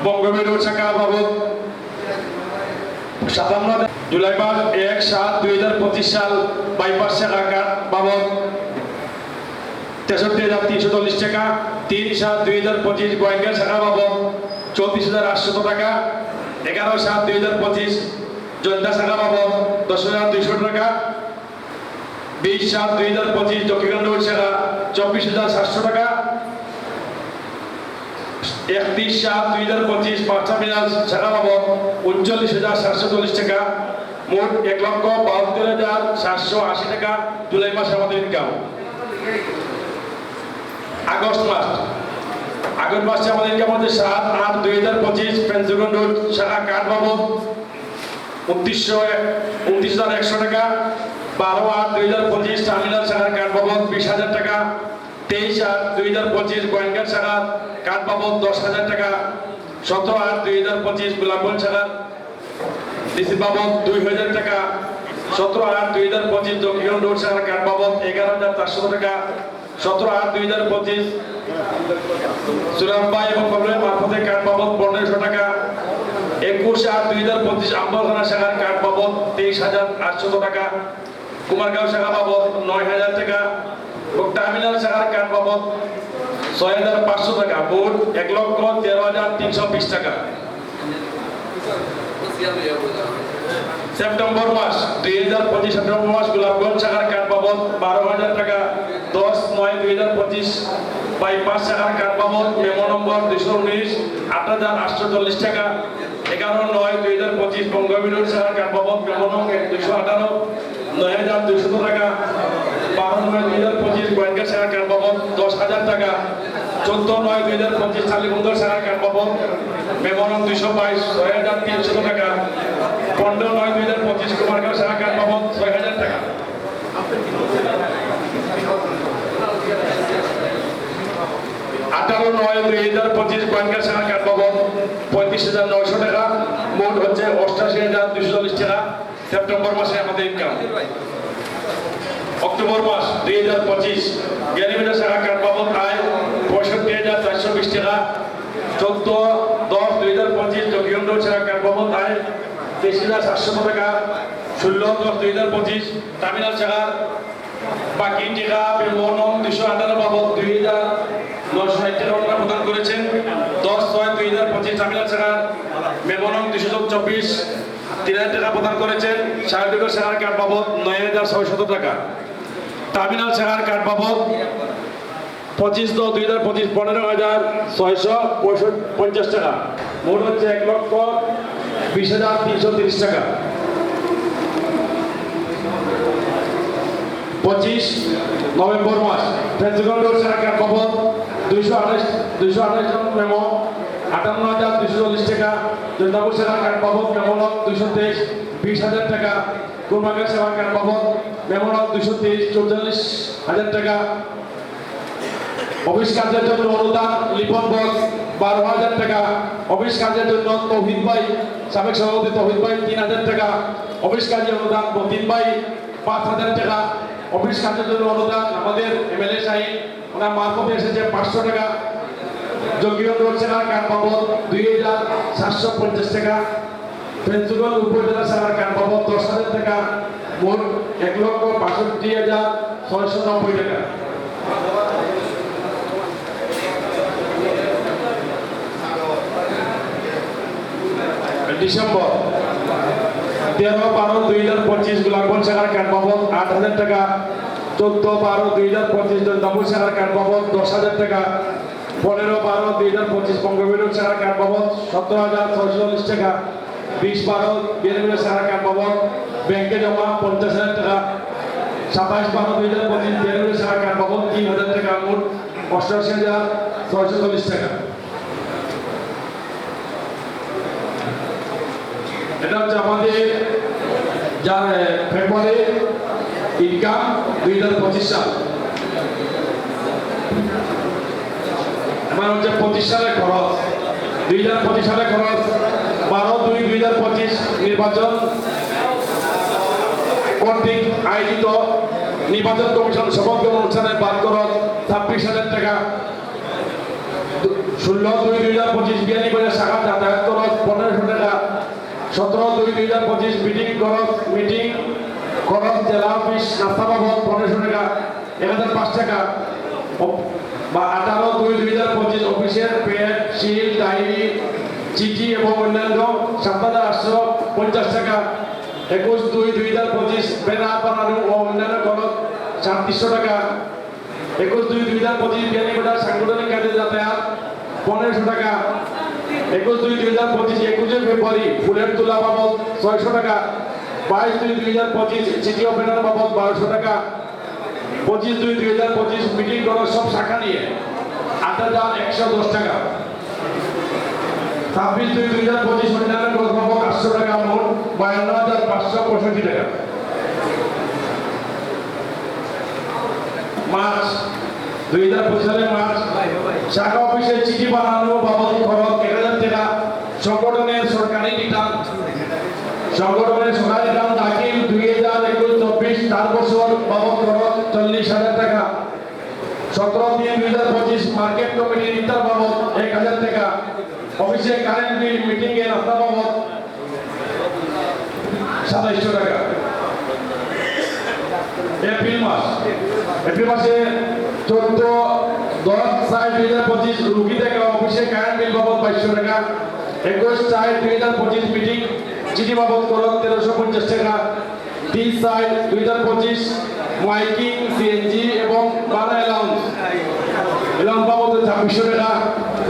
বঙ্গবন্ধু শাখা বাবদ 57 জুলাই মাস 1/7/2025 সাল বাইপাস শাখা কার্ড বাবদ 63,340 টাকা। 3/7/2025 গোয়েঙ্গা শাখা বাবদ 34,800 টাকা। 11/7/2025 জয়ন্তা শাখা বাবদ 10,200 টাকা। 20/7/2025 দক্ষিণকান্ড শাখা 24,700 টাকা। 31/7/2025 পাঁচটা মিনাল শাখা বাবদ 39,740 টাকা। মোট 1,72,780 টাকা জুলাই মাসে আমাদের ইনকাম। আগস্ট মাসে আমাদের ইনকাম হচ্ছে 7/8/2025 পেন্সিলগঞ্জ রোড শাখা কার্ড বাবদ 29,100 টাকা। 12/8/2025 টার্মিনাল শাখার কার্ড বাবদ 20,000 টাকা। 23/8/2025 গোয়েঙ্গা শাখার কার্ড বাবদ 10,000 টাকা। 17/8/2025 গোলাপগঞ্জ শাখার রিসিভ বাবদ 2,000 টাকা। 17/8/2025 দক্ষিণ রোড শাখার কার্ড বাবদ 11,400 টাকা। 17/8/2025 সুরাম্বা এবং কবরের মারফতে কার্ড বাবদ 1500 টাকা। 21/8/2025 আম্বরখানা শাখার কার্ড বাবদ 23,800 টাকা। কুমারগাঁও শাখা বাবদ 9,000 টাকা। টার্মিনাল শাখার কার্ড বাবদ 6,500 টাকা। মোট 1,13,320 টাকা। সেপ্টেম্বর মাস 2025 সেপ্টেম্বর মাস গোলাপগঞ্জ শাখার কার্ড বাবদ 12,000 টাকা। 10/9/2025 বাইপাস শাখার কার্ড বাবদ মেমো নম্বর 219 8,840 টাকা। 11/9/2025 বঙ্গবন্ধু শাখার কার্ড বাবদ মেমো নম্বর 218 9,200 টাকা। 12/9/2025 গোয়েঙ্গা শাখার কার্ড বাবদ 10,000 টাকা। 14/9/2025 টালিবন্দর শাখার কার্ড বাবদ মেমো নম্বর 222 6,300 টাকা। 15/9/2025 কুমারগাঁও শাখার কার্ড বাবদ 6,000 টাকা। 18/9/2025 গোয়েঙ্গা শাখার কার্ড বাবদ 35,900 টাকা। মোট হচ্ছে 88,240 টাকা। সেপ্টেম্বর মাসে আমাদের ইনকাম। অক্টোবর মাস 2025 জ্ঞানীবাজার শাখা কার্ড বাবদ আয় 65,420 টাকা। 14/10/2025 দক্ষিণ রোড শাখা কার্ড বাবদ আয় 23,700 টাকা। 16/10/2025 টার্মিনাল শাখার বাকি টাকা মেমো 218 বাবদ 2,960 টাকা ওনারা প্রদান করেছেন। 10/6/2025 টার্মিনাল শাখার মেমো 224 3,000 টাকা প্রদান করেছেন। সাহেবনগর শাখার কার্ড বাবদ 9,600 টাকা। টার্মিনাল শাখার কার্ড বাবদ 25/10/2025 15,650 টাকা। মোট হচ্ছে 1,20,330 টাকা। 25 নভেম্বর মাস পেন্সিলগঞ্জ রোড শাখার কার্ড বাবদ 228 জন মেমো 58,240 টাকা। জয়ন্তাপুর শাখার কার্ড বাবদ মেমো 223 20,000 টাকা। কুমারগাঁও শাখার কার্ড বাবদ মেমো 223 44,000 টাকা। অফিস কাজের জন্য অনুদান লিপন বক্স 12,000 টাকা। অফিস কাজের জন্য তৌহিদ ভাই সাবেক সভাপতি তৌহিদ ভাই 3,000 টাকা। অফিস কাজে অনুদান মতিন ভাই 5,000 টাকা। অফিস কাজের জন্য অনুদান আমাদের এমএলএ সাহেব ওনার মারফতে এসেছে 500 টাকা। জঙ্গিগঞ্জ রোড শাখার কার্ড বাবদ 2,750 টাকা। পেন্সিলগঞ্জ উপজেলা শাখার কার্ড বাবদ 10,000 টাকা। মোট 1,62,690 টাকা। ডিসেম্বর 13/12/2025 গোলাপগঞ্জ শাখার কার্ড বাবদ 8,000 টাকা। 14/12/2025 জয়ন্তাপুর শাখার কার্ড বাবদ 10,000 টাকা। 15/12/2025 বঙ্গবন্ধু শাখার কার্ড বাবদ 17,640 টাকা। 20/12/2025 শাখার কার্ড বাবদ ব্যাংকে জমা 50,000 টাকা। 27/12/2025 বঙ্গবন্ধু শাখার কার্ড বাবদ 3,000 টাকা। মোট 88,640 টাকা। এটা হচ্ছে আমাদের ফেব্রুয়ারি ইনকাম 2025 সাল। আমার হচ্ছে 25 সালের খরচ। 2025 সালের খরচ 12/2/2025 নির্বাচন কর্তৃক আয়োজিত নির্বাচন কমিশন শপথ গ্রহণ অনুষ্ঠানে বাদ খরচ 26,000 টাকা। 16/2/2025 বিয়ানীবাজার শাখা 2025 মিটিং খরচ জেলা অফিস নাস্তা বাবদ 1500 টাকা 1005 টাকা বা 18/2/2025 অফিসের পেড শিল ডায়েরি চিঠি এবং অন্যান্য 7850 টাকা 21/2/2025 ব্যানার বানানো ও অন্যান্য খরচ 3700 টাকা 21/2/2025 বিয়ানীবাজার সাংগঠনিক কাজে যাতায়াত 1500 টাকা 21/2/2025 21 ফেব্রুয়ারি ফুলের তোলা বাবদ 600 টাকা 22/2/2025 চিঠি ও ব্যানার বাবদ 1200 টাকা 25/2/2025 মিটিং খরচ সব শাখা নিয়ে 8110 টাকা 26/2/2025 অন্যান্য খরচ বাবদ 800 টাকা মোট 52,565 টাকা। মার্চ 2025 সালের মার্চ শাখা অফিসে চিঠি বানানো বাবদ খরচ 1000 টাকা সংগঠনের সরকারি রিটার্ন দাখিল 2021-24 4 বছর বাবদ খরচ 40,000 টাকা 17/3/2025 মার্কেট কমিটির ইফতার বাবদ 1000 টাকা অফিসে কারেন্ট বিল মিটিং এর নাস্তা বাবদ 2700 টাকা। এপ্রিল মাসে 14/10/2025 রুগী থেকে অফিসে কারেন্ট বিল বাবদ 2200 টাকা 21/4/2025 মিটিং চিঠি বাবদ খরচ 1350 টাকা 30/4/2025 মাইকিং সিএনজি এবং বানা অ্যালাউন্স বাবদ 2600 টাকা।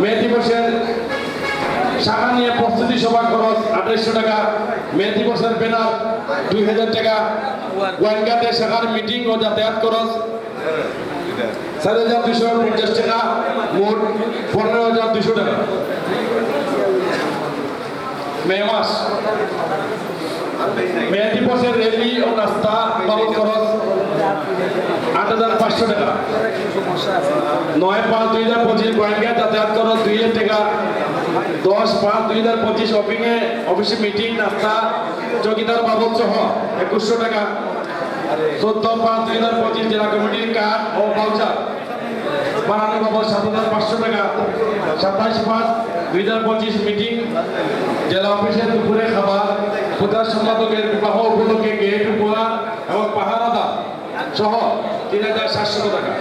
মে দিবসের শাখা নিয়ে প্রস্তুতি সভা খরচ 2800 টাকা মে দিবসের ব্যানার 2000 টাকা গোয়েঙ্গাতে শাখার মিটিং ও যাতায়াত খরচ 4250 টাকা মোট 15,200 টাকা। মে দিবসের র্যালি ও নাস্তা বাবদ খরচ 8,500 টাকা 9/5/2025 গোয়েঙ্গা যাতায়াত খরচ 2000 টাকা 10/5/2025 অফিসে মিটিং নাস্তা চৌকিদার বাবদ সহ 2100 টাকা 14/5/2025 জেলা কমিটির কার্ড ও ভাউচার বানানো বাবদ 7,500 টাকা 27/5/2025 মিটিং জেলা অফিসে দুপুরে খাবার প্রধান সম্পাদকের বিবাহ উপলক্ষে গেট উপহার এবং পাহারাদার সহ 3,700 টাকা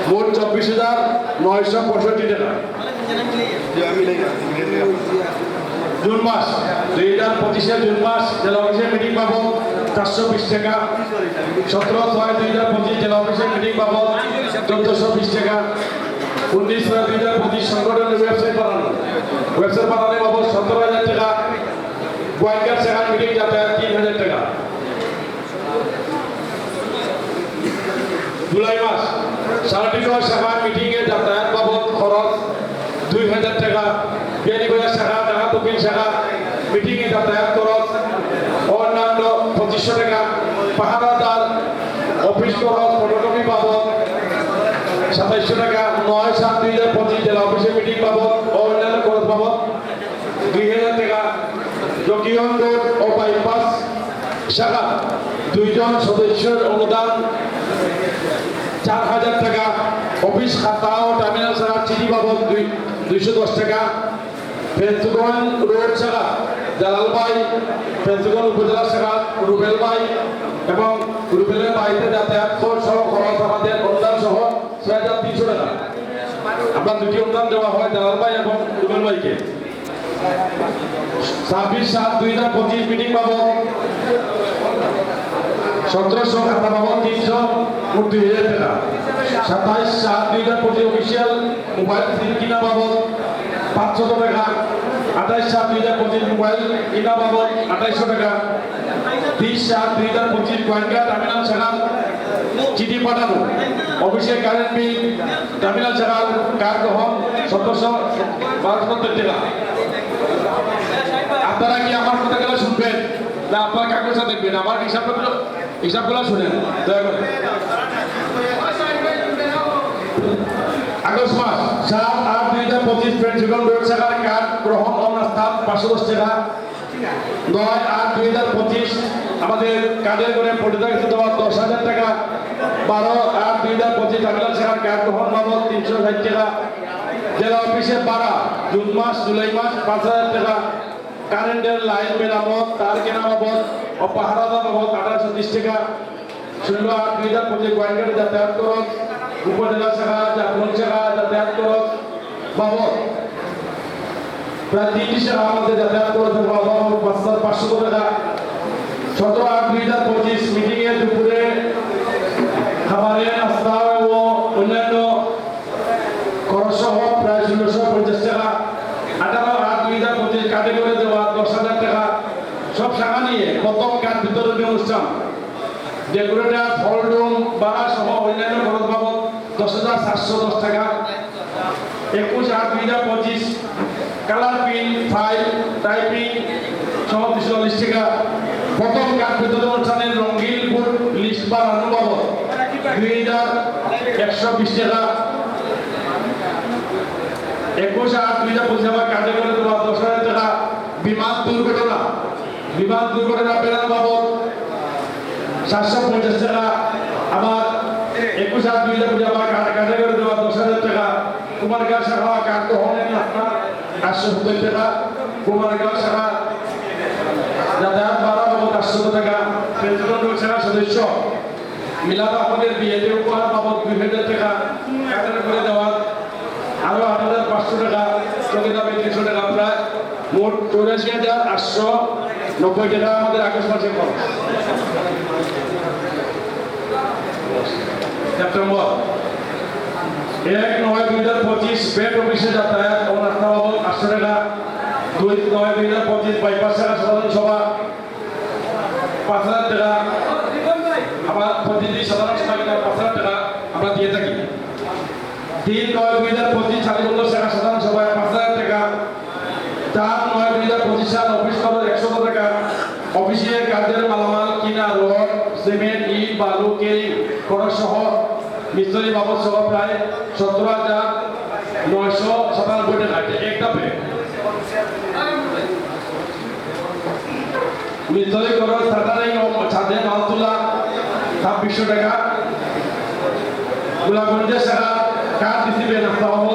মোট 24,965 টাকা। জুন মাস 2025 জুন মাস জেলা অফিসে মিটিং বাবদ 420 টাকা 17/6/2025 জেলা অফিসে মিটিং বাবদ 1420 টাকা 19/6/2025 সংগঠনের ওয়েবসাইট বানানো বাবদ 17,000 টাকা গোয়েঙ্গার শাখার মিটিং যাতায়াত 3,000 টাকা। জুলাই মাস সারাটিগড় শাখার মিটিং এ যাতায়াত বাবদ খরচ 2,000 টাকা বিয়ানীবাজার শাখা ঢাকা দক্ষিণ শাখা মিটিং এ যাতায়াত খরচ অন্যান্য 2500 টাকা পাহারাদার অফিস খরচ ফটোকপি বাবদ 2700 টাকা 9/7/2025 জেলা অফিসে মিটিং বাবদ অন্যান্য খরচ বাবদ 2,000 টাকা। জকিগঞ্জ রোড ও বাইপাস শাখা 2 জন সদস্যের অনুদান 4,000 টাকা অফিস খাতা ও টার্মিনাল শাখার চিঠি বাবদ 210 টাকা। ফেঞ্চুগঞ্জ রোড শাখা জালাল ভাই ফেঞ্চুগঞ্জ উপজেলা শাখা রুবেল ভাই এবং রুবেলের বাড়িতে যাতায়াত সহ খরচ আমাদের অনুদান সহ 6,300 টাকা। আমরা দুটি অনুদান দেওয়া হয় জালাল ভাই এবং রুবেল ভাইকে। 26/7/2025 মিটিং বাবদ 1700 খাতা বাবদ 300 মোট 2,000 টাকা। 27/7/2025 অফিসিয়াল মোবাইল সিম কিনা বাবদ 500 টাকা। 28/7/2025 মোবাইল কিনা বাবদ 2800 টাকা। 30/7/2025 গোয়েঙ্গা টার্মিনাল শাখার চিঠি পাঠানো অফিসে কারেন্ট বিল টার্মিনাল শাখার কার্ড গ্রহণ 1772 টাকা। আপনারা কি আমার কথাগুলো শুনবেন না আপনার কাগজটা দেখবেন? আমার হিসাবগুলো শুনেন দয়া করে। আগস্ট মাস 7/8/2025 ফেঞ্চুগঞ্জ রোড শাখার কার্ড গ্রহণ ও নাস্তা 510 টাকা। 9/8/2025 আমাদের কার্ডের করে পরিচালিত দেওয়া 10,000 টাকা। 12/8/2025 টার্মিনাল শাখার কার্ড গ্রহণ বাবদ 360 টাকা। জেলা অফিসে 12 জুন মাস জুলাই মাস 5,000 টাকা। কারেন্টের লাইন মেরামত তার কেনা বাবদ ও পাহারাদার বাবদ 1830 টাকা। 16/8/2025 গোয়ালঘাটে যাতায়াত খরচ উপজেলা শাখা জাফলং শাখা যাতায়াত খরচ বাবদ প্রায় 30 টাকা আমাদের যাতায়াত খরচের বাবদ 5,500 টাকা। 17/8/2025 মিটিং এ দুপুরে খাবারের নাস্তা ও অন্যান্য খরচ সহ প্রায় 1650 টাকা। 18/8/2025 কাটে করে দেওয়া 10,000 টাকা। সব শাখা নিয়ে প্রথম কাঠ বিতরণী অনুষ্ঠান ডেকোরেটর ফলডুম বাড়া সহ অন্যান্য খরচ বাবদ 10,710 টাকা। 21/8/2025 কালার প্রিন্ট ফাইল টাইপিং সহ 240 টাকা। প্রথম কাঠ বিতরণ অনুষ্ঠানের রঙিন বোর্ড লিস্ট বানানো বাবদ 2,120 টাকা। 21/8/2025 আবার কাজে করে দেওয়া 10,000 টাকা। বিমান দুর্ঘটনা বেড়ানো বাবদ 750 টাকা। আবার 21/8/2025 আবার কাজে করে দেওয়া 10,000 টাকা। কুমারগাঁও শাখা কাঠ দহনের নাস্তা 870 টাকা। কুমারগাঁও শাখা যাতায়াত ভাড়া বাবদ 800 টাকা। পেট্রোল শাখা সদস্য মিলাদ আহমদের বিয়েতে উপহার বাবদ 2,000 টাকা কাজে করে দেওয়া আরো 8,500 টাকা। চকিদা 300 টাকা। প্রায় মোট 84,890 টাকা আমাদের আগস্ট মাসে খরচ। সেপ্টেম্বর 1/9/2025 বেড অফিসে যাতায়াত ও নাস্তা বাবদ 800 টাকা। 2/9/2025 বাইপাস শাখা সাধারণ সভা 5,000 টাকা। আবার প্রতিদিন সাধারণ সভায় 5,000 টাকা আমরা দিয়ে থাকি। 3/9/2025 চালিবন্ধ শাখা সাধারণ সভায় 5,000 টাকা। 4/9/2025 সাল অফিস খরচ 100 টাকা। অফিসের কাজের মালামাল কিনা রড সিমেন্ট ইট বালু কেরিং খরচ সহ মিস্ত্রি বাবদ সহ প্রায় 17,997 টাকা। একটা পে মিস্ত্রি খরচ সাধারণ ছাদে মাল তোলা 2600 টাকা। গোলাপগঞ্জের শাখা কাঠ রিসিভে নাস্তা বাবদ